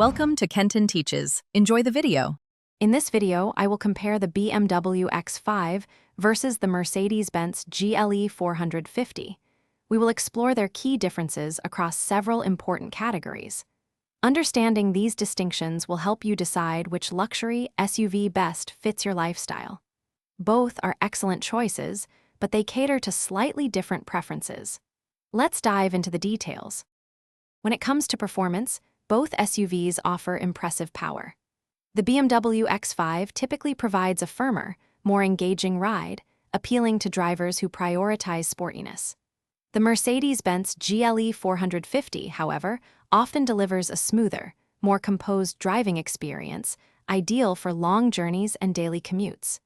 Welcome to Kenton Teaches. Enjoy the video. In this video, I will compare the BMW X5 versus the Mercedes-Benz GLE 450. We will explore their key differences across several important categories. Understanding these distinctions will help you decide which luxury SUV best fits your lifestyle. Both are excellent choices, but they cater to slightly different preferences. Let's dive into the details. When it comes to performance, both SUVs offer impressive power. The BMW X5 typically provides a firmer, more engaging ride, appealing to drivers who prioritize sportiness. The Mercedes-Benz GLE 450, however, often delivers a smoother, more composed driving experience, ideal for long journeys and daily commutes.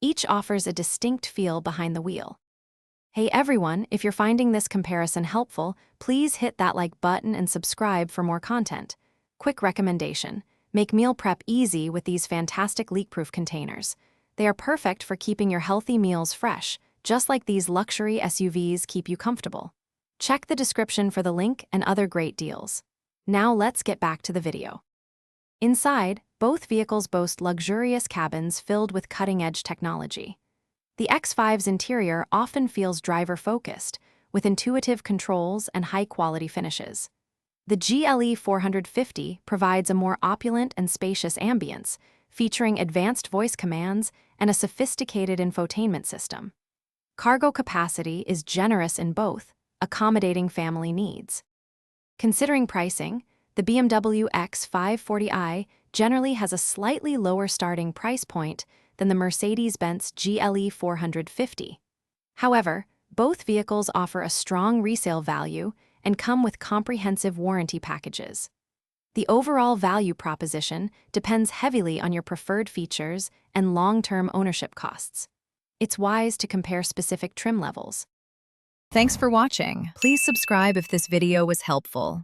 Each offers a distinct feel behind the wheel. Hey everyone, if you're finding this comparison helpful, please hit that like button and subscribe for more content. Quick recommendation: make meal prep easy with these fantastic leak-proof containers. They are perfect for keeping your healthy meals fresh, just like these luxury SUVs keep you comfortable. Check the description for the link and other great deals. Now let's get back to the video. Inside, both vehicles boast luxurious cabins filled with cutting-edge technology. The X5's interior often feels driver-focused, with intuitive controls and high-quality finishes. The GLE 450 provides a more opulent and spacious ambience, featuring advanced voice commands and a sophisticated infotainment system. Cargo capacity is generous in both, accommodating family needs. Considering pricing, the BMW X540i generally has a slightly lower starting price point than the Mercedes-Benz GLE 450. However, both vehicles offer a strong resale value and come with comprehensive warranty packages. The overall value proposition depends heavily on your preferred features and long-term ownership costs. It's wise to compare specific trim levels. Thanks for watching. Please subscribe if this video was helpful.